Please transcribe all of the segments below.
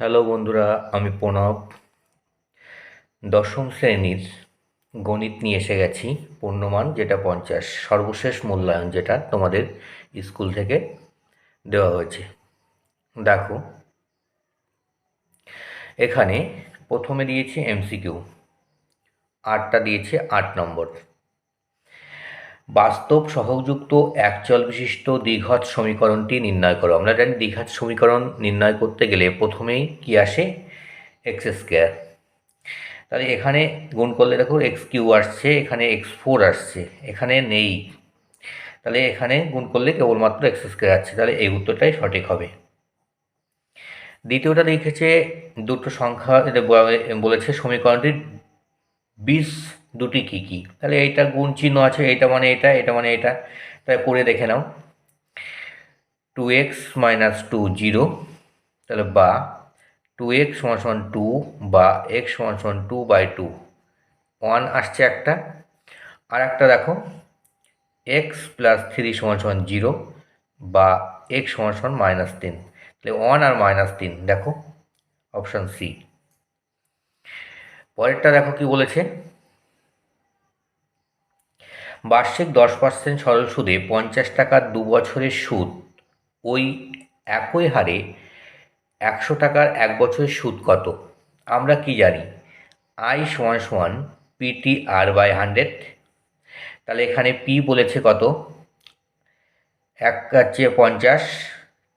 Hello বন্ধুরা, আমি প্রণব। দশম শ্রেণীর গণিত নিয়ে এসে গেছি। পূর্ণমান যেটা 50, সর্বশেষ মূল্যায়ন যেটা তোমাদের স্কুল থেকে দেওয়া হয়েছে। দেখো, এখানে প্রথমে দিয়েছে এমসিকিউ, 8টা দিয়েছে, 8 নম্বর। বাস্তব সহগযুক্ত একচল বিশিষ্ট দ্বিঘাত সমীকরণটি নির্ণয় করো। আমরা জানি দ্বিঘাত সমীকরণ নির্ণয় করতে গেলে প্রথমেই কি আসে? X square. তাহলে এখানে গুণ করলে দেখো এক্স কিউ আসছে, এখানে x4 আসছে, এখানে নেই। তাহলে এখানে গুণ করলে কেবলমাত্র এক্স স্কোয়ার আসছে, তাহলে এই উত্তরটাই সঠিক হবে। দ্বিতীয়টা লিখেছে দুটো সংখ্যা বলেছে সমীকরণটির বীজ দুটি কী কী। তাহলে এইটা গুণ চিহ্ন আছে, এটা মানে এটা, এটা মানে এটা। তাই করে দেখে নাও। 2x - 2 0, তাহলে বা 2x = 2 বা x = 2/2, 1 আসছে একটা। আর একটা দেখো, x + 3 = 0 বা x = -3, তাহলে 1 আর -3 দেখো, অপশান সি। পরেরটা দেখো কি বলেছে, বার্ষিক 10% সরল সুদে 50 টাকার 2 বছরের সুদ ওই একই হারে 100 টাকার 1 বছরের সুদ কত? আমরা কি জানি? I = PTR/100। তাহলে এখানে পি বলেছে কত? 1/50,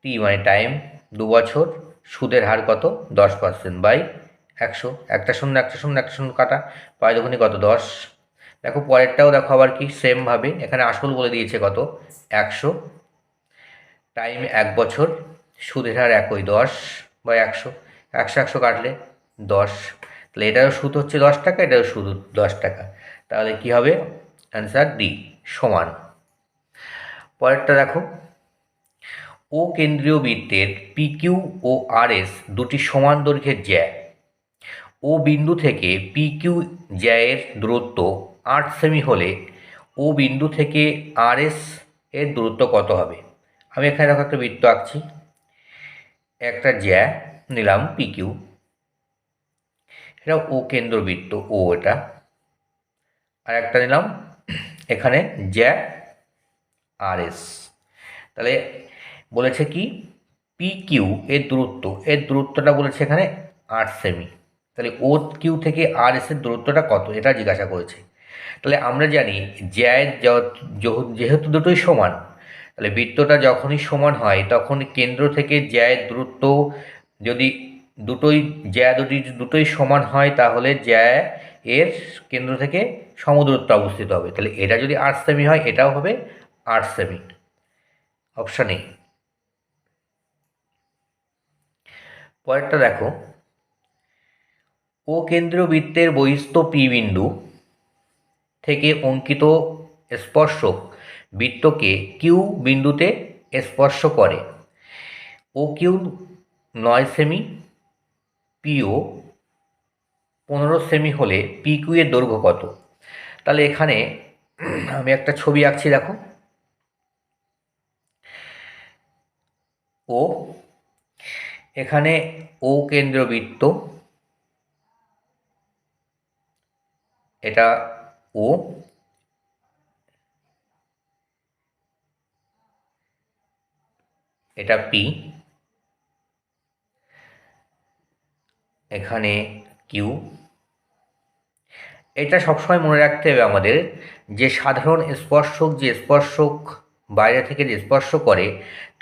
টি মানে টাইম, 2 বছর, সুদের হার কত? 10%/100। একটা শূন্য একটা শূন্য একটা শূন্য কাটা, পায় যখনই কত? 10। দেখো পরেরটাও দেখো আবার কি সেমভাবে, এখানে আসল বলে দিয়েছে কত? 100, টাইম 1 বছর, সুদের হার একই 10/100, 100 100 কাটলে 10। তাহলে এটারও সুদ হচ্ছে 10 টাকা, এটারও সুদ 10 টাকা। তাহলে কি হবে? অ্যান্সার ডি, সমান। পরেরটা দেখো, ও কেন্দ্রীয় বৃত্তের পিকিউ ও আরএস দুটি সমান দৈর্ঘ্যের জ্যা। ও বিন্দু থেকে পিকিউ জ্যায়ের দূরত্ব 8 সেমি হলে ও বিন্দু থেকে আরএস এর দূরত্ব কত হবে? আমি এখানে দেখো একটা বৃত্ত আঁকছি, একটা জ্যা নিলাম পিকিউ, এটা ও কেন্দ্রবৃত্ত ও, এটা। আর একটা নিলাম এখানে জ্যা আরএস। তাহলে বলেছে কি, পি কিউ এর দূরত্বটা বলেছে এখানে 8 সেমি। তাহলে ও কিউ থেকে আর এস এর দূরত্বটা কত, এটা জিজ্ঞাসা করেছে। তাহলে আমরা জানি জ্যায় যেহেতু দুটোই সমান, তাহলে বৃত্তটা যখনই সমান হয় তখন কেন্দ্র থেকে জ্যায়ের দূরত্ব, যদি দুটোই সমান হয় তাহলে জ্যা এর কেন্দ্র থেকে সমদূরত্ব অবস্থিত হবে। তাহলে এটা যদি 8 সেমি হয়, এটাও হবে 8 সেমি, অপশান এ। পরেরটা দেখো, ও কেন্দ্রীয় বৃত্তের বহিস্থ পি বিন্দু থেকে অঙ্কিত স্পর্শক বৃত্তকে কিউ বিন্দুতে স্পর্শ করে। ও কিউ 9 সেমি, পিও 15 সেমি হলে পি কিউ এর দৈর্ঘ্য কত? তাহলে এখানে আমি একটা ছবি আঁকছি, দেখো। ও, এখানে ও কেন্দ্রীয় বৃত্ত, এটা ও, এটা পি, এখানে কিউ। এটা সবসময় মনে রাখতে হবে আমাদের, যে সাধারণ স্পর্শক, যে স্পর্শক বাইরে থেকে যে স্পর্শ করে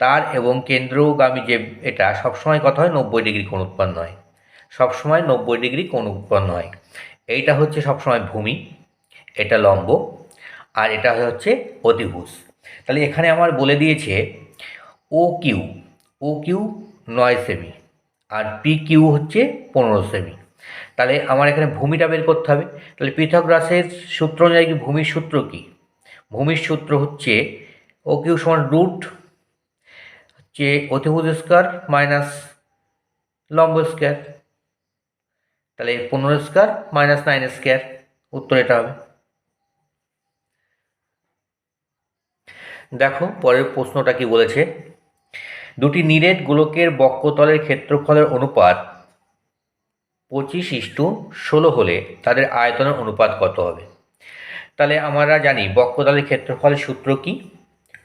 তার এবং কেন্দ্রগামী যে, এটা সবসময় কথা হয় 90 ডিগ্রি কোণ উৎপন্ন হয়, সবসময় 90 ডিগ্রি কোণ উৎপন্ন হয়। এইটা হচ্ছে সবসময় ভূমি, এটা লম্ব, আর এটা হচ্ছে অতিভুজ। তাহলে এখানে আমার বলে দিয়েছে O Q, O Q 9 semi আর পি কিউ হচ্ছে 15 সেমি। তাহলে আমার এখানে ভূমিটা বের করতে হবে। তাহলে পিথাগোরাসের সূত্র অনুযায়ী কি ভূমির সূত্র কি? ভূমির সূত্র হচ্ছে ও কিউ সমান রুট হচ্ছে অতিভুজ স্কোয়ার মাইনাস লম্ব স্কোয়ার। তাহলে 15 স্কোয়ার মাইনাস 9 স্কোয়ার, উত্তর এটা হবে। দেখো পরের প্রশ্নটা কি বলেছে, দুটি নিরেট গোলকের বক্ষতলের ক্ষেত্রফলের অনুপাত 25:16 হলে তাদের আয়তনের অনুপাত কত হবে? তাহলে আমরা জানি বক্ষতলের ক্ষেত্রফলের সূত্র কি?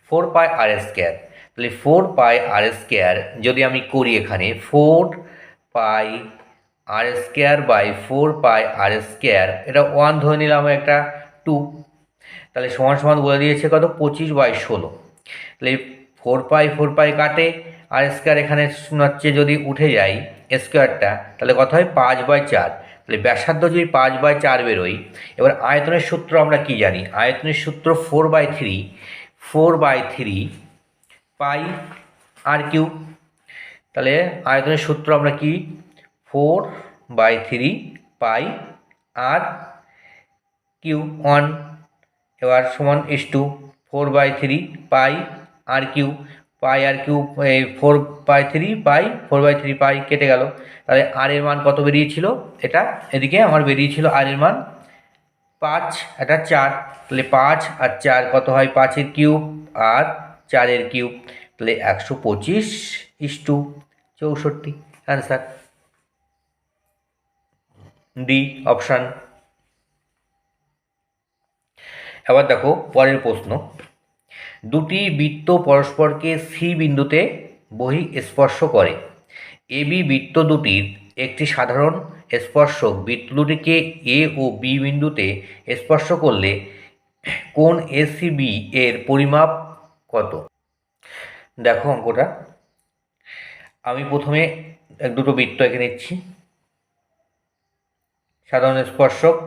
4πr²। তাহলে 4πr² যদি আমি করি এখানে 4πr²/4πr², এটা 1 ধরে নিলাম, একটা 2, তাহলে সমান সমান বলে দিয়েছে কত? 25/16। তাহলে 4π কাটে, r² এখানে হচ্ছে যদি উঠে যায় স্কোয়ারটা, তাহলে কত হয়? 5/4। তাহলে ব্যাসার্ধ যদি 5/4 বেরোয়, এবার আয়তনের সূত্র আমরা কি জানি? আয়তনের সূত্র 4/3 পাই r³। তাহলে আয়তনের সূত্র আমরা কি? 4/3 পাই r³ 1। এবার সমান = 4/3 পাই r³, পাই r³ 4/3 পাই কেটে গেল। তাহলে আর এর মান কত বেরিয়েছিল? এটা এদিকে আমার বেরিয়েছিল আর এর মান 5, এটা 4। তাহলে 5 আর 4 কত হয়? 5/3 আর 4/3, তাহলে 125:64 অ্যান্সার ডি অপশান। এবার দেখো পরের প্রশ্ন। দুটি বৃত্ত পরস্পরকে সি বিন্দুতে বহিঃস্পর্শ করে। এবি বৃত্ত দুটির একটি সাধারণ স্পর্শক বৃত্ত দুটিকে এ ও বি বিন্দুতে স্পর্শ করলে কোণ এসিবি এর পরিমাপ কত? দেখো অঙ্কটা, আমি প্রথমে দুটো বৃত্ত এঁকে নিচ্ছি। সাধারণ স্পর্শক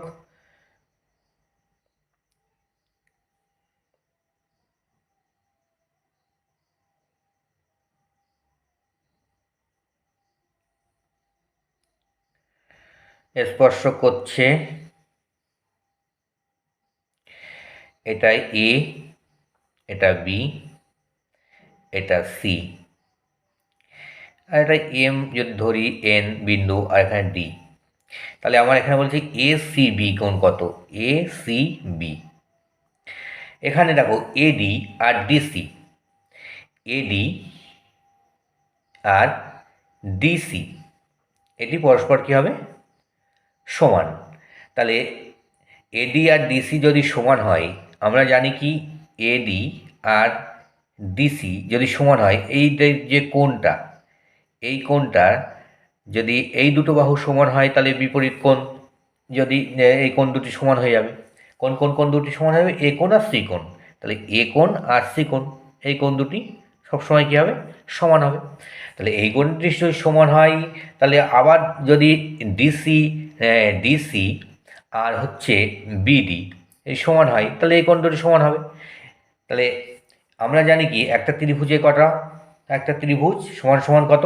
স্পর্শ করছে, এটা এ, এটা বি, এটা সি, আর এটা এম যদি ধরি, এন বিন্দু, আর এখানে ডি। তাহলে আমার এখানে বলছি এ সি বি কোণ কত? A C B. এখানে দেখো এডি আর ডিসি, এডি আর ডিসি এটি পরস্পর কী হবে? সমান। তাহলে এডি আর ডিসি যদি সমান হয়, আমরা জানি কি এডি আর ডিসি যদি সমান হয়, এই যে কোণটা, এই কোণটা যদি এই দুটো বাহু সমান হয়, তাহলে বিপরীত কোণ যদি এই কোণ দুটি সমান হয়ে যাবে। কোণ দুটি সমান হবে? এ কোণ আর সি কোণ। তাহলে এ কোণ আর সি কোণ, এই কোণ দুটি সবসময় কী হবে? সমান হবে। তাহলে এই কোণ দুটি যদি সমান হয়, তাহলে আবার যদি ডিসি আর হচ্ছে বিডি এই সমান হয়, তাহলে এই কোণ দুটি সমান হবে। তাহলে আমরা জানি কি একটা ত্রিভুজে কটা? একটা ত্রিভুজ সমান সমান কত?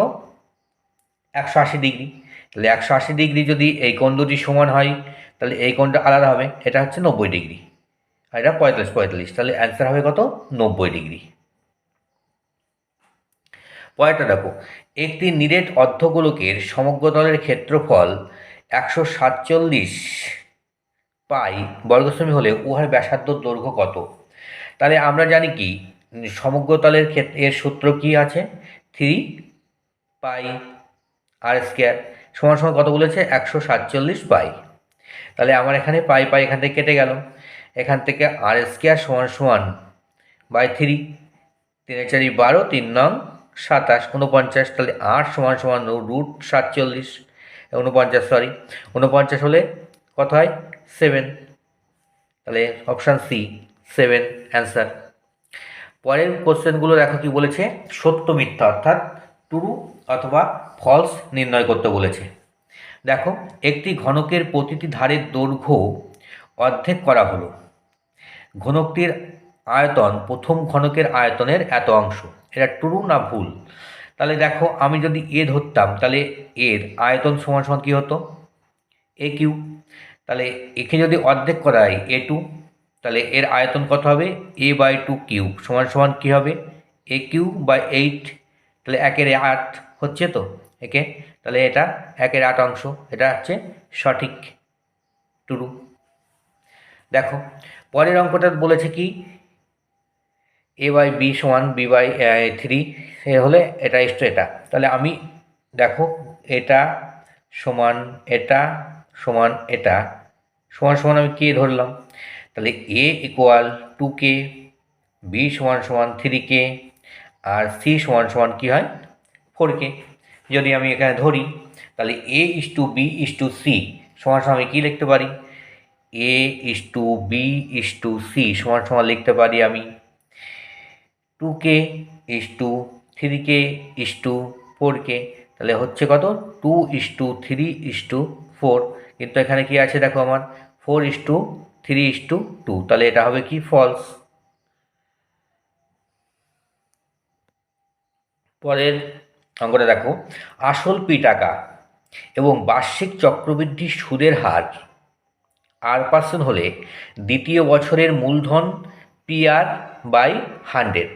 180 ডিগ্রি। তাহলে 180 ডিগ্রি যদি এই কোণ দুটি সমান হয়, তাহলে এই কোণটা আলাদা হবে, এটা হচ্ছে 90 ডিগ্রি, আর এটা 45। তাহলে অ্যান্সার হবে কত? 90 ডিগ্রি। পরেরটা দেখো, একটি নিরেট অর্ধগোলকের সমগ্রতলের ক্ষেত্রফল 147 পাই বর্গসেমি হলে উহার ব্যাসার্ধ দৈর্ঘ্য কত? তাহলে আমরা জানি কি সমগ্রতলের এর সূত্র কি আছে? 3πr² সমান সমান কত বলেছে? 147 পাই। তাহলে আমার এখানে পাই এখান থেকে কেটে গেল, এখান থেকে r² সমান সমান বাই 3, 3 4 12, 3 9 27, 49। তাহলে 8 সমান সমান √47, 49 হলে কত হয়? 7। তাহলে অপশান সি 7 অ্যান্সার। পরের কোশ্চেনগুলো দেখো কি বলেছে? সত্য মিথ্যা অর্থাৎ ট্রু অথবা ফলস নির্ণয় করতে বলেছে। দেখো, একটি ঘনকের প্রতিটি ধারের দৈর্ঘ্য অর্ধেক করা হলো। ঘনকটির আয়তন প্রথম ঘনকের আয়তনের এত অংশ। এটা ট্রু না ভুল? তাহলে দেখো, আমি যদি এ ধরতাম, তাহলে এর আয়তন সমান সমান কী হতো? a³। তাহলে একে যদি অর্ধেক করা হয় a2, তাহলে এর আয়তন কত হবে? a/2³ সমান সমান কী হবে? a³/8। তাহলে 1/8 হচ্ছে তো একে, তাহলে এটা 1/8 অংশ, এটা হচ্ছে সঠিক ট্রু। দেখো পরের অঙ্কটা বলেছে কি এ বাই বি সমান বি বাই থ্রি, এ হলে এটা ইস্টু এটা। তাহলে আমি দেখো এটা সমান এটা সমান এটা সমান সমান আমি কে ধরলাম, তাহলে এ ইকুয়াল 2k, বি সমান সমান 3k, আর সি সমান সমান কী হয় 4k। যদি আমি এখানে ধরি তাহলে A is to B is to C সমান সমান আমি কী লিখতে পারি, A is to B is to C সমান সমান লিখতে পারি আমি 2k is to 3k is to 4k। তাহলে হচ্ছে কত 2:3:4, কিন্তু এখানে কি আছে দেখো আমার 4:3:2, তাহলে এটা হবে কি ফলস। পরের অঙ্কটা দেখো, আসল পি টাকা এবং বার্ষিক চক্রবৃদ্ধি সুদের হার R% হলে দ্বিতীয় বছরের মূলধন PR বাই 100।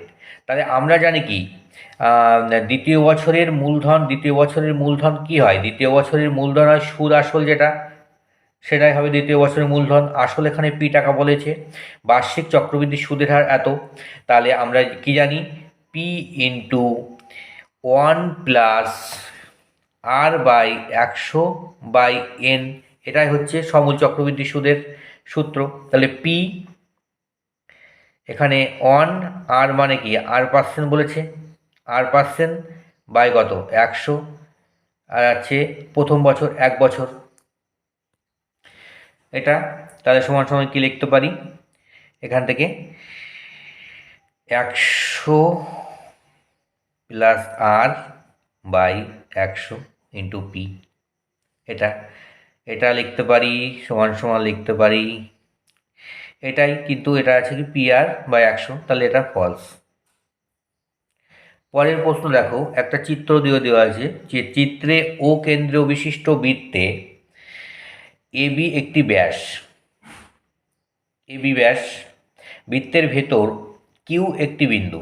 তাহলে আমরা জানি কি দ্বিতীয় বছরের মূলধন কি হয়, দ্বিতীয় বছরের মূলধন হয় সুদ আসল যেটা, সেটাই হবে দ্বিতীয় বছরের মূলধন। আসল এখানে পি টাকা বলেছে, বার্ষিক চক্রবৃদ্ধি সুদের হার এত, তাহলে আমরা কি জানি পি ইন্টু 1+R/100/N, এটাই হচ্ছে সমূল চক্রবৃদ্ধি সুদের সূত্র। তাহলে পি এখানে 1, আর মানে কি R% বলেছে, R% বাই কত 100, আর আছে প্রথম বছর 1 বছর এটা। তাহলে সমান সমান কী লিখতে পারি এখান থেকে 100 + R/100 ইন্টু পি, এটা লিখতে পারি সমান সমান লিখতে পারি এটাই, কিন্তু এটা আছে কি PR/100, তাহলে এটা ফলস। পরের প্রশ্ন দেখো, একটা চিত্র দিয়ে দেওয়া আছে যে চিত্রে ও কেন্দ্রীয় বিশিষ্ট বৃত্তে এবি একটি ব্যাস, বৃত্তের ভেতর কিউ একটি বিন্দু,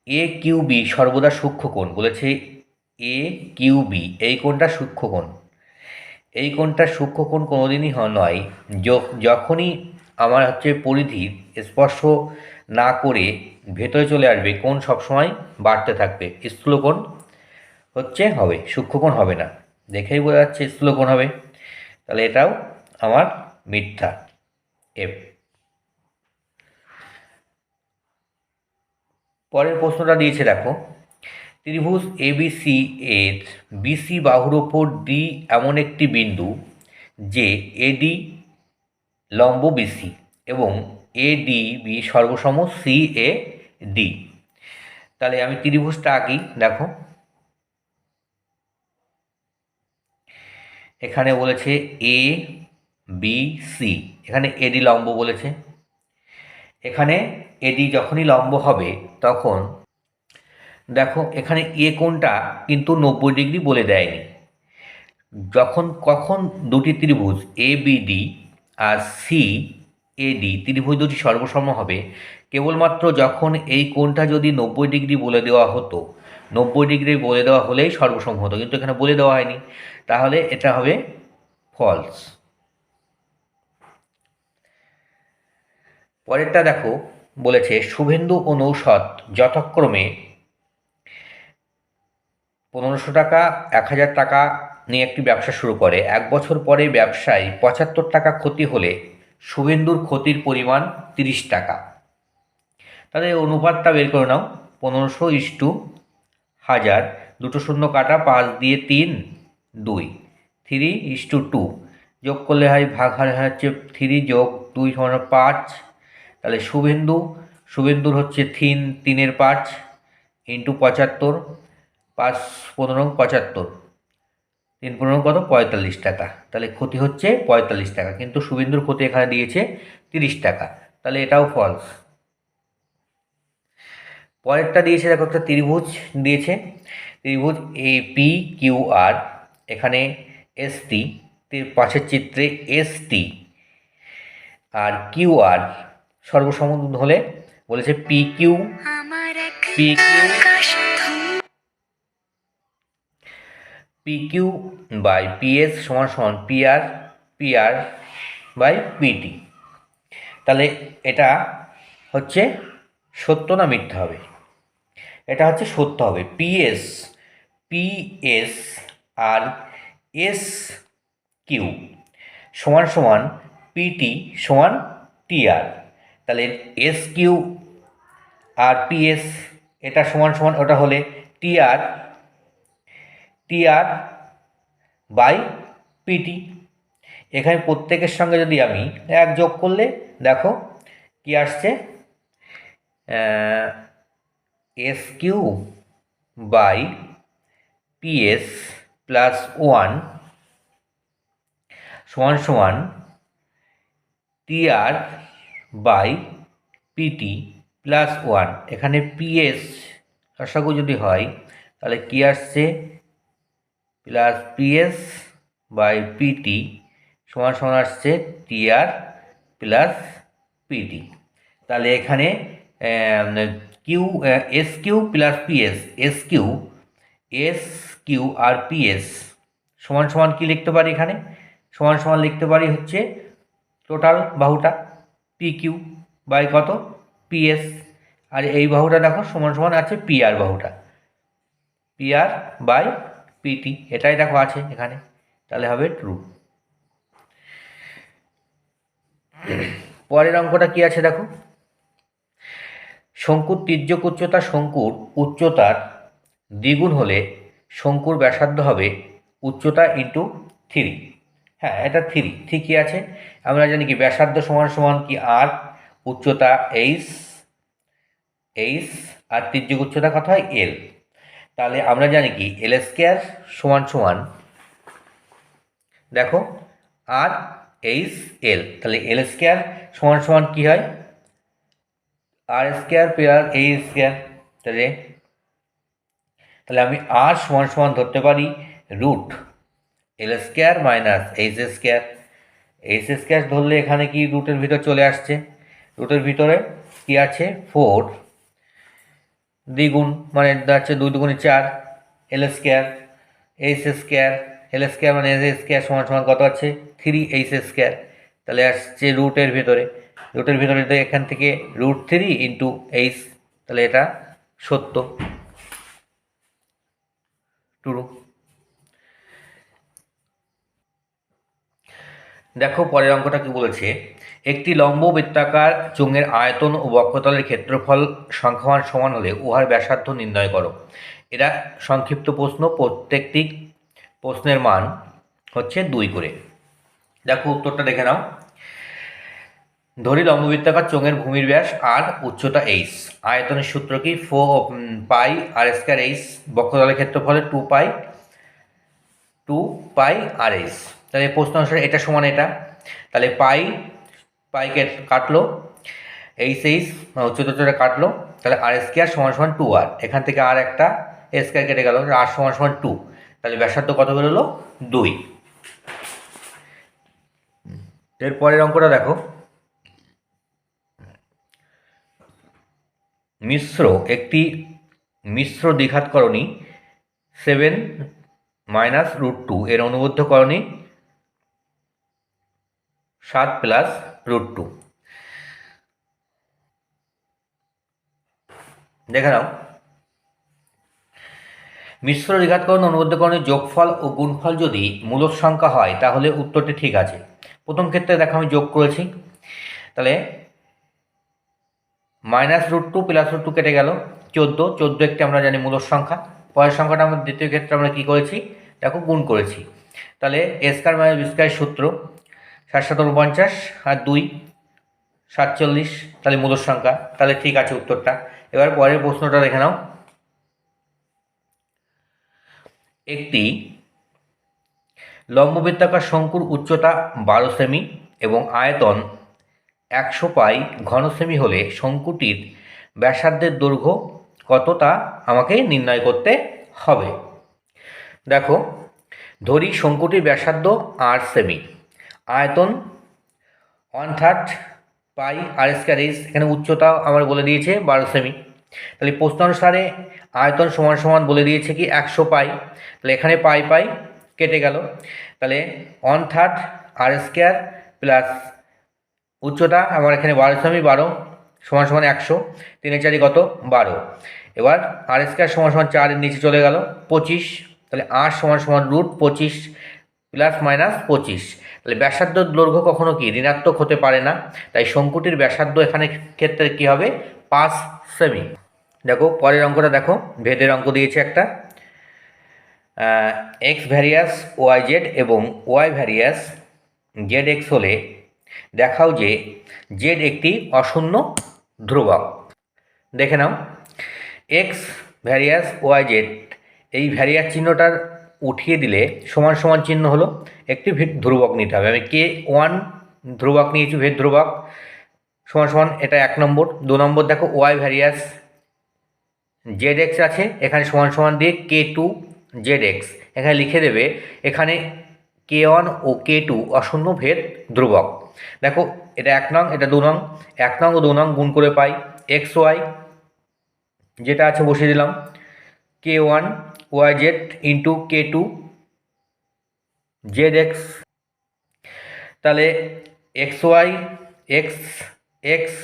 এ কিউ বি সর্বদা সূক্ষ্মকোণ বলেছে। এ কিউ বি এই কোণটা সূক্ষ্মকোণ, এই কোণটা সূক্ষ্মকোণ কোনোদিনই নয় যখনই আমার হচ্ছে পরিধি স্পর্শ না করে ভেতরে চলে আসবে কোণ সবসময় বাড়তে থাকবে, স্থূলকোণ হচ্ছে হবে, সূক্ষ্মকোণ হবে না। দেখেই বোঝা যাচ্ছে স্থূলকোণ হবে, তাহলে এটাও আমার মিথ্যা এফ। পরের প্রশ্নটা দিয়েছে দেখো, ত্রিভুজ এবিসি এর বিসি বাহুর ওপর ডি এমন একটি বিন্দু যে এডি লম্ব বিসি এবং এডিবি সর্বসম সি এ ডি। তাহলে আমি ত্রিভুজটা আঁকি, দেখো এখানে বলেছে এ বি সি, এখানে এডি লম্ব বলেছে, এখানে এডি যখনই লম্ব হবে তখন দেখো এখানে এ কোণটা কিন্তু 90 ডিগ্রি বলে দেয়নি। কখন দুটি ত্রিভুজ এ বিডি আর সি এডি ত্রিভুজ দুটি সর্বসম হবে, কেবলমাত্র যখন এই কোণটা যদি 90 ডিগ্রি বলে দেওয়া হতো, 90 ডিগ্রি বলে দেওয়া হলেই সর্বসম হতো, কিন্তু এখানে বলে দেওয়া হয়নি, তাহলে এটা হবে ফলস। পরেরটা দেখো বলেছে শুভেন্দু ও নৌশদ যথাক্রমে 1500 টাকা 1000 টাকা নিয়ে একটি ব্যবসা শুরু করে। 1 বছর পরে ব্যবসায় 75 টাকা ক্ষতি হলে শুভেন্দুর ক্ষতির পরিমাণ 30 টাকা। তাহলে অনুপাতটা বের করে নাও, 1500:1000, দুটো শূন্য কাটা, 5 দিয়ে 3 2, 3:2, যোগ করলে হয় ভাগ হয় হচ্ছে 3 যোগ 2 সমান 5। তাহলে শুভেন্দুর হচ্ছে 3 এর 5 ইন্টু 75, 5 15 75, 3 15 কত 45 টাকা। তাহলে ক্ষতি হচ্ছে 45 টাকা, কিন্তু শুভেন্দুর ক্ষতি এখানে দিয়েছে 30 টাকা, তাহলে এটাও ফলস। পরেরটা দিয়েছে দেখো, একটা ত্রিভুজ দিয়েছে, ত্রিভুজ এ পি কিউ আর, এখানে এসটি, পাশের চিত্রে এসটি আর কিউ আর সর্বসম হলে বলেছে পি কিউ বাই পিএস সমান সমান পিআর বাই পিটি। তাহলে এটা হচ্ছে সত্য না মিথ্যা হবে? এটা হচ্ছে সত্য হবে। পিএস আর এস কিউ সমান সমান পিটি সমান টিআর। তাহলে এস কিউ আর পিএস এটা সমান সমান ওটা হলে টিআর বাই পিটি। এখানে প্রত্যেকের সঙ্গে যদি আমি এক যোগ করলে দেখো কি আসছে, S Q by PS plus 1 সমান সমান টিআর বাই পিটি প্লাস 1। এখানে পিএস লসাগু যদি হয় তাহলে কি আসছে, প্লাস পিএস বাই পিটি সমান সমান আসছে টিআর প্লাস পিটি। তাহলে এখানে Q S Q plus PS, S Q আর পিএস সমান সমান কী লিখতে পারি, এখানে সমান সমান লিখতে পারি হচ্ছে টোটাল বাহুটা পি কিউ বাই কত পিএস, আর এই বাহুটা দেখো সমান সমান আছে পিআর বাহুটা, পিআর বাই পিটি, এটাই দেখো আছে এখানে, তাহলে হবে ট্রু। পরের অঙ্কটা কি আছে দেখো, শঙ্কুর তির্যক উচ্চতা শঙ্কুর উচ্চতার দ্বিগুণ হলে শঙ্কুর ব্যাসার্ধ হবে উচ্চতা ইন্টু 3। হ্যাঁ, এটা 3 ঠিকই আছে। আমরা জানি কি ব্যাসার্ধ সমান সমান কি আর, উচ্চতা এইচ আর তির্যক উচ্চতা কত হয় এল। তাহলে আমরা জানি কি এল স্কোয়ার সমান সমান দেখো আর এইচ এল, তাহলে এল স্কোয়ার সমান সমান কী হয় R square plus H square. তাহলে আমি আর সমান সমান ধরতে পারি root L square minus H square ধরলে এখানে কি রুটের ভিতর চলে আসছে, রুটের ভিতরে কি আছে 4 দ্বিগুণ মানে যাচ্ছে 2 দুগুণে 4 এল স্কোয়ার এল স্কোয়ার মানে এস স্কোয়ার সমান সমান কত আছে 3 এইচ স্কোয়ার। তাহলে আসছে রুটের ভিতরে এখান থেকে √3 ইন্টু এইচ, তাহলে এটা সত্য ট্রু। দেখো পরের অঙ্কটা কি বলেছে, একটি লম্ব বৃত্তাকার চোঙের আয়তন ও বক্ষতলের ক্ষেত্রফল সংখ্যামান সমান হলে উহার ব্যাসার্ধ নির্ণয় করো। এটা সংক্ষিপ্ত প্রশ্ন, প্রত্যেকটি প্রশ্নের মান হচ্ছে 2 করে। দেখো উত্তরটা দেখে নাও। ধরি লম্ববৃত্তাকার চোঙের ভূমির ব্যাস আর উচ্চতা এইচ, আয়তনের সূত্র কি 4 পাই আর স্কয়ার এইচ, বক্ষতলের ক্ষেত্রফলে 2 পাই আর এইচ। তাহলে প্রশ্ন অনুসারে এটা সমান এটা, তাহলে পাইকে কাটলো, এইচ উচ্চতা কাটলো, তাহলে আর স্কয়ার সমান সমান 2r, এখান থেকে আর একটা স্কয়ার কেটে গেল, আর সমান সমান 2, তাহলে ব্যাসার্ধ কত বেরোলো 2। এরপরের অঙ্কটা দেখো, একটি মিশ্র দ্বিঘাতকরণী 7 মাইনাস √2 এর অনুবদ্ধকরণী 7 প্লাস √2। দেখে নাও, মিশ্র দ্বিঘাতকরণ অনুবদ্ধকরণের যোগফল ও গুণফল যদি মূলদ সংখ্যা হয় তাহলে উত্তরটি ঠিক আছে। প্রথম ক্ষেত্রে দেখো আমি যোগ করেছি, তাহলে মাইনাস √2 প্লাস √2 কেটে গেল 14 একটি আমরা জানি মূলদ সংখ্যা। পরের সংখ্যাটা আমরা দ্বিতীয় ক্ষেত্রে আমরা কী করেছি দেখো গুণ করেছি, তাহলে এ স্কয়ার মাইনাস বি স্কয়ার সূত্র 7 × 49 আর 2 47, তাহলে মূলদ সংখ্যা, তাহলে ঠিক আছে উত্তরটা। এবার পরের প্রশ্নটা দেখে নাও, একটি লম্ববৃত্তাকার শঙ্কুর উচ্চতা 12 সেমি এবং আয়তন 100 পাই ঘন সেমি হলে শঙ্কুটির ব্যাসার্ধের দৈর্ঘ্য কত তা আমাকে নির্ণয় করতে হবে। দেখো ধরি শঙ্কুটির ব্যাসার্ধ 8 সেমি, আয়তন 1/3 পাই আর স্কয়ার এইচ, এখানে উচ্চতা আমার বলে দিয়েছে 12 সেমি, তাহলে প্রশ্ন অনুসারে আয়তন সমান সমান বলে দিয়েছে কি 100 পাই, তাহলে এখানে পাই কেটে গেল, তাহলে 1/3 আর স্কয়ার প্লাস উচ্চতা আমার এখানে 12 সেমি 12 সমান সমান 100, 3 4 কত 12। এবার আর স্কোয়ার সমান সমান 4 এর নিচে চলে গেল 25, তাহলে আর সমান সমান √25 প্লাস মাইনাস 25। তাহলে ব্যাসার্ধ দৈর্ঘ্য কখনো কি ঋণাত্মক হতে পারে না, তাই শঙ্কুটির ব্যাসার্ধ এখানে ক্ষেত্রে কি হবে 5 সেমি। দেখো পরের অঙ্কটা দেখো, ভেদের অঙ্ক দিয়েছে একটা, এক্স ভ্যারিয়াস ওয়াই জেড এবং ওয়াই ভ্যারিয়াস জেড এক্স হলে দেখাও যে জেড একটি অশূন্য ধ্রুবক। দেখে নাও, এক্স ভ্যারিয়াস ওয়াই জেড, এই ভ্যারিয়াস চিহ্নটার উঠিয়ে দিলে সমান সমান চিহ্ন হলো একটি ধ্রুবক নিতে হবে। আমি k1 ধ্রুবক নিয়েছি, ভেদ ধ্রুবক, সমান সমান এটা 1 নম্বর। 2 নম্বর দেখো ওয়াই ভ্যারিয়াস জেড এক্স আছে, এখানে সমান সমান দিয়ে k2 জেড এক্স এখানে লিখে দেবে। এখানে k1 ও k2 অশূন্য ভেদ ধ্রুবক। দেখো এটা 1 নং, এটা 2 নং, 1 নং ও 2 নং গুণ করে পাই এক্স ওয়াই, যেটা আছে বসিয়ে দিলাম k1 Y Z into k2 Z X. তাহলে X Y X X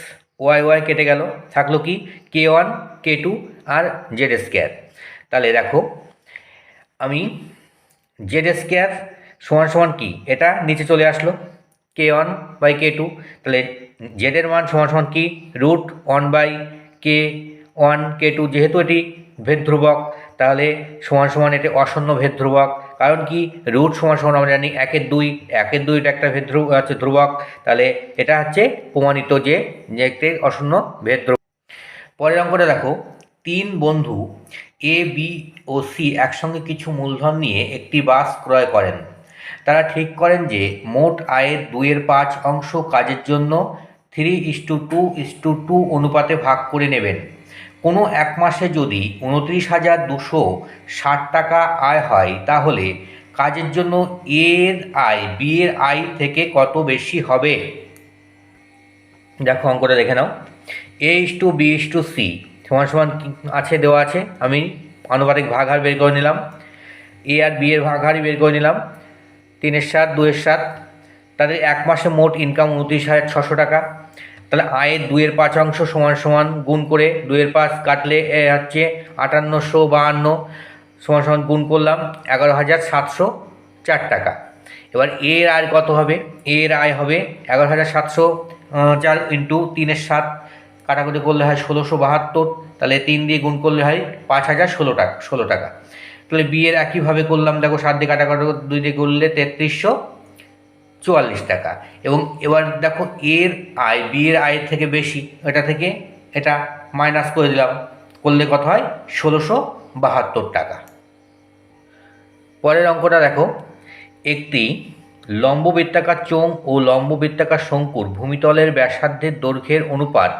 Y Y কেটে গেল, থাকলো কি k1 k2 আর জেড স্কোয়ার। তাহলে দেখো আমি জেড স্কোয়ার সমান সমান কি, এটা নিচে চলে আসলো k1 বাই k2, তাহলে জেডের মান সমান সমান কি √1/k1 k2, যেহেতু এটি ভেদ ধ্রুবক তাহলে সমান সমান এটি অশূন্য ভেদ ধ্রুবক। কারণ কি রুট সমান সমান আমরা জানি 1/2, 1/2 একটা ভেদ ধ্রুবক, তাহলে এটা হচ্ছে প্রমাণিত যে একটি অশূন্য ভেদ ধ্রুবক। পরের অঙ্কটা দেখো, 3 বন্ধু এ বি ও সি একসঙ্গে কিছু মূলধন নিয়ে একটি বাস ক্রয় করেন। তারা ঠিক করেন যে মোট আয়ের 2/5 অংশ কাজের জন্য 3:2:2 অনুপাতে ভাগ করে নেবেন। কোনো এক মাসে যদি 29,260 টাকা আয় হয় তাহলে কাজের জন্য এর আয় বি এর আয় থেকে কত বেশি হবে। দেখো অঙ্কটা দেখে নাও, a:b:c সমান সমান আছে, দেওয়া আছে, আমি আনুপাতিক ভাগহার বের করে নিলাম, এ আর বি এর ভাগহারই বের করে নিলাম, 3 × 7 2 × 7, তাদের এক মাসে মোট ইনকাম 29,600 টাকা। তাহলে আয়ের 2/5 অংশ সমান সমান গুণ করে 2/5 কাটলে হচ্ছে 5852 সমান সমান গুণ করলাম 11,704 টাকা। এবার এর আয় কত হবে, এর আয় হবে 11,704 ইন্টু 3 × 7 কাটাকুটি করলে হয় 1,672, তাহলে 3 দিয়ে গুণ করলে হয় 5,016 টাকা। তাহলে বি এর একইভাবে করলাম, দেখো 7 দিয়ে কাটাকাটি 2 দিয়ে করলে 3,344 টাকা। এবং এবার দেখো এর আয় বি এর আয়ের থেকে বেশি, এটা থেকে এটা মাইনাস করে দিলাম, করলে কত হয় 1,672 টাকা। পরের অঙ্কটা দেখো, একটি লম্ববৃত্তাকার চোঙ ও লম্ববৃত্তাকার শঙ্কুর ভূমিতলের ব্যাসার্ধের দৈর্ঘ্যের অনুপাত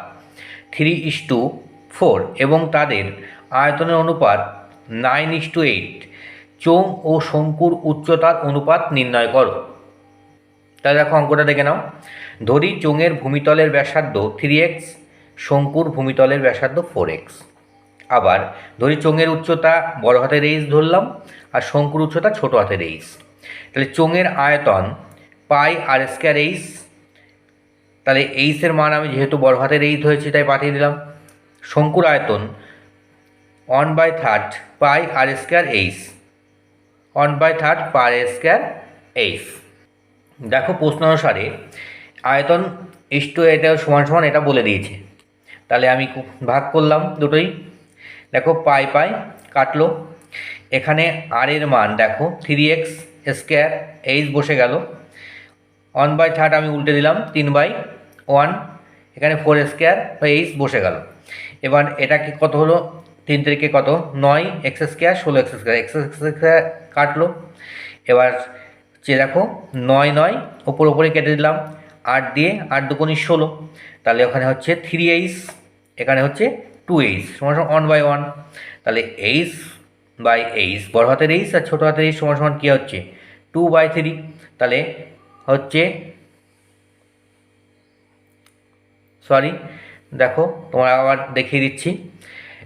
3:4 এবং তাদের আয়তনের অনুপাত 9:8। চোঙ ও শঙ্কুর উচ্চতার অনুপাত নির্ণয় করো। তাহলে দেখো অঙ্কটা দেখে নাও, ধরি চোঙের ভূমিতলের ব্যাসার্ধ 3x, শঙ্কুর ভূমিতলের ব্যাসার্ধ 4x। আবার ধরি চোঙের উচ্চতা বড় হাতের h ধরলাম আর শঙ্কুর উচ্চতা ছোট হাতের h। তাহলে চোঙের আয়তন πr²h, তাহলে h এর মান আমি যেহেতু বড় হাতের h ধরেছি তাই পাঠিয়ে দিলাম। শঙ্কুর আয়তন 1/3 πr²h, 1/3 πr²h। দেখো প্রশ্ন অনুসারে আয়তন ইস্টু এটা সমান সমান এটা বলে দিয়েছে, তাহলে আমি ভাগ করলাম দুটোই। দেখো পাই পাই কাটলো, এখানে আর এর মান দেখো 3x², h বসে গেল, 1/3 আমি উল্টে দিলাম 3/1, এখানে 4² h বসে গেল। এবার এটা কি কত হলো, 3 থেকে কত 9, x² 16x², x² কাটলো। এবার যে দেখো 9 9 ওপরে কেটে দিলাম, 8 দিয়ে 8 2 16, তাহলে ওখানে হচ্ছে 3h, এখানে হচ্ছে 2h সমান সমান 1/1। তাহলে h/h বড় হাতের h আর ছোটো হাতের h সমান সমান কী হচ্ছে 2/3। তাহলে হচ্ছে দেখো তোমরা আবার দেখিয়ে দিচ্ছি,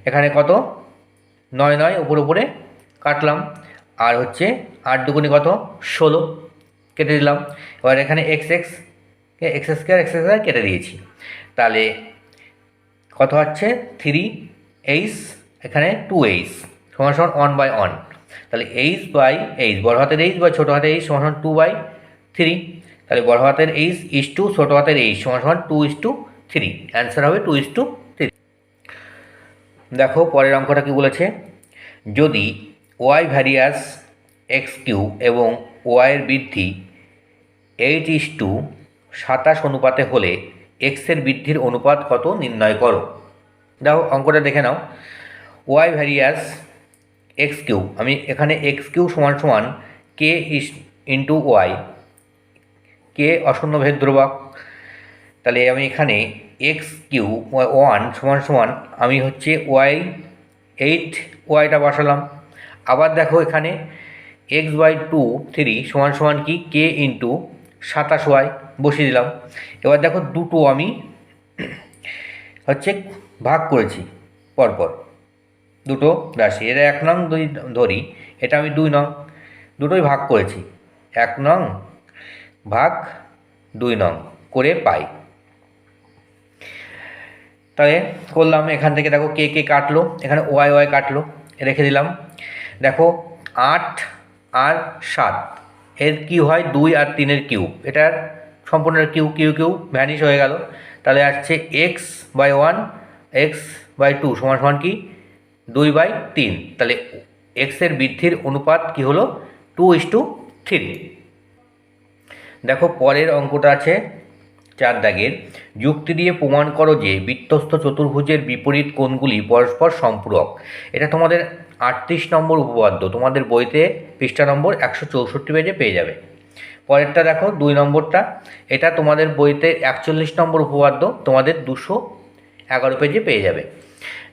এখানে কত 9 9 ওপরে কাটলাম, আর হচ্ছে 8 2 কত 16 কেটে দিলাম। এবার এখানে x² কেটে দিয়েছি, তাহলে কত হচ্ছে 3h, এখানে 2h সমান সমান 1/1। তাহলে h/h, বড় হাতের h বা ছোটো হাতের h সমান সমান 2/3। তাহলে বড় হাতের h ইস টু ছোটো হাতের h সমান সমান 2:3। অ্যান্সার হবে 2:3। দেখো পরের অঙ্কটা কি বলেছে, যদি ওয়াই ভ্যারিয়াস x³ এবং ওয়াইয়ের বৃদ্ধি 8:27 অনুপাতে হলে এক্সের বৃদ্ধির অনুপাত কত নির্ণয় করো। দেখো অঙ্কটা দেখে নাও, ওয়াই ভ্যারিয়াস x³ আমি এখানে x³ সমান সমান কে ইন্টু ওয়াই, কে অশূন্যভেদ ধ্রুবক। তাহলে আমি এখানে x³ সমান সমান আমি হচ্ছে ওয়াই 8 ওয়াইটা বসালাম। আবার দেখো এখানে x/3 সমান সমান কি কে ইন্টু 27 ওয়াই বসিয়ে দিলাম। এবার দেখো দুটো আমি হচ্ছে ভাগ করেছি পরপর, দুটো রাশি, এটা 1 নং ধরি, এটা আমি 2 নং, দুটোই ভাগ করেছি, 1 নং ভাগ 2 নং করে পাই। তাহলে করলাম, এখান থেকে দেখো কে কে কাটলো, এখানে ওয়াই ওয়াই কাটলো, রেখে দিলাম। দেখো 8 আর 7 এর কি হয় 2 আর 3-এর কিউব, এটার সম্পূর্ণ কিউ কিউ কিউ ভ্যানিশ হয়ে গেল। তাহলে আসছে x/1 x/2 সমান সমান কি 2/3। তাহলে এক্সের বৃদ্ধির অনুপাত কি হলো 2:3। দেখো পরের অঙ্কটা আছে 4 দাগের, যুক্তি দিয়ে প্রমাণ করো যে বৃত্তস্থ চতুর্ভুজের বিপরীত কোণগুলি পরস্পর সম্পূরক। এটা তোমাদের 38 নম্বর উপপাদ্য, তোমাদের বইতে পৃষ্ঠা নম্বর 164 পেজে পেয়ে যাবে। পরেরটা দেখো 2 নম্বরটা, এটা তোমাদের বইতে 41 নম্বর উপপাদ্য, তোমাদের 211 পেজে পেয়ে যাবে।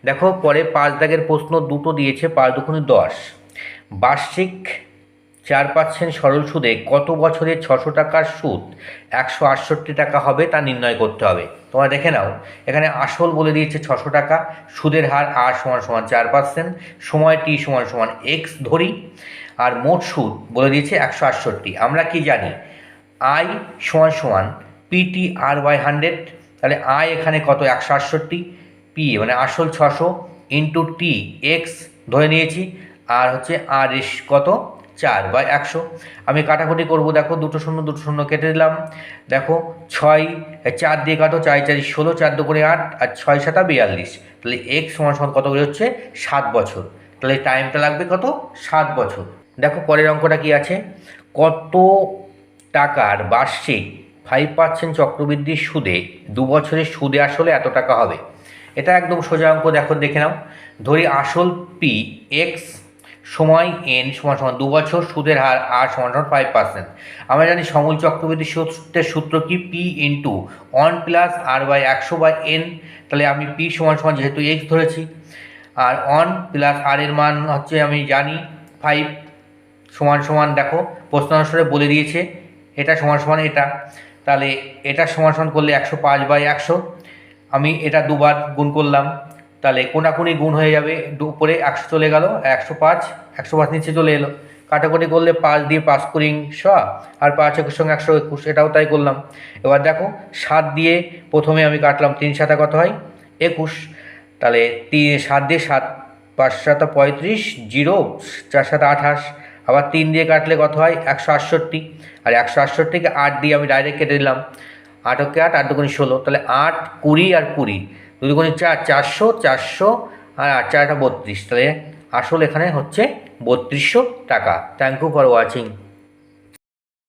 দেখো পরে 5 দাগের প্রশ্ন দুটো দিয়েছে, 5 দুগুণে 10, বার্ষিক 4% সরল সুদে কত বছরে 600 টাকার সুদ 168 টাকা হবে তা নির্ণয় করতে হবে। তোমরা দেখে নাও, এখানে আসল বলে দিয়েছে 600 টাকা, সুদের হার r সমান সমান 4%, সময় t সমান সমান x ধরি, আর মোট সুদ বলে দিয়েছে 168। আমরা কি জানি i সমান সমান PTR/100। তাহলে i এখানে কত 168, p মানে আসল 600 ইন্টু t x ধরে নিয়েছি, আর হচ্ছে r এস কত 4/100। আমি কাটাকুটি করব, দেখো দুটো শূন্য কেটে দিলাম। দেখো 6 4 দিয়ে কাটো, 4 4 16, 4 2 করে 8, আর 6 7 42। তাহলে x সমান সমান কত করে হচ্ছে 7 বছর। তাহলে টাইমটা লাগবে কত 7 বছর। দেখো পরের অঙ্কটা কি আছে, কত টাকার বার্ষিক 5% চক্রবৃদ্ধির সুদে 2 বছরের সুদে আসলে এত টাকা হবে। এটা একদম সোজা অঙ্ক, দেখো দেখে নাও। ধরি আসল পি এক্স, সময় এন সমান সমান 2 বছর, সুদের হার আর সমান সমান 5%। আমরা জানি সমূল চক্রবৃদ্ধি সূত্রের সূত্র কি পি ইন্টু 1 প্লাস r/100/n। তাহলে আমি পি সমান সমান যেহেতু এক্স ধরেছি, আর 1 প্লাস আর এর মান হচ্ছে আমি জানি 5 সমান সমান, দেখো প্রশ্ন অনুসারে বলে দিয়েছে এটা সমান সমান এটা, তাহলে এটা সমান সমান করলে 105/100। আমি এটা দুবার গুণ করলাম, তাহলে কোনাকুনি গুণ হয়ে যাবে, উপরে 100 চলে গেল, 105 নিচে চলে এলো। কাটাকুটি করলে 5 দিয়ে 5 করি 100, আর 5 একুশ সঙ্গে 121, এটাও তাই করলাম। এবার দেখো 7 দিয়ে প্রথমে আমি কাটলাম, 3 7 কত হয় 21। তাহলে 7 দিয়ে 7, 5 7 35, 0 4 7 28। আবার 3 দিয়ে কাটলে কত হয় 168, আর 168কে 8 দিয়ে আমি ডাইরেক্ট কেটে দিলাম, 8 কে 8, 8 দুগুণে 16, তাহলে 8 20 আর 20, 2 দুগুণে 4, 400 400, আর 8 4 32। তাহলে আসল এখানে হচ্ছে 3200 টাকা। Thank you for watching.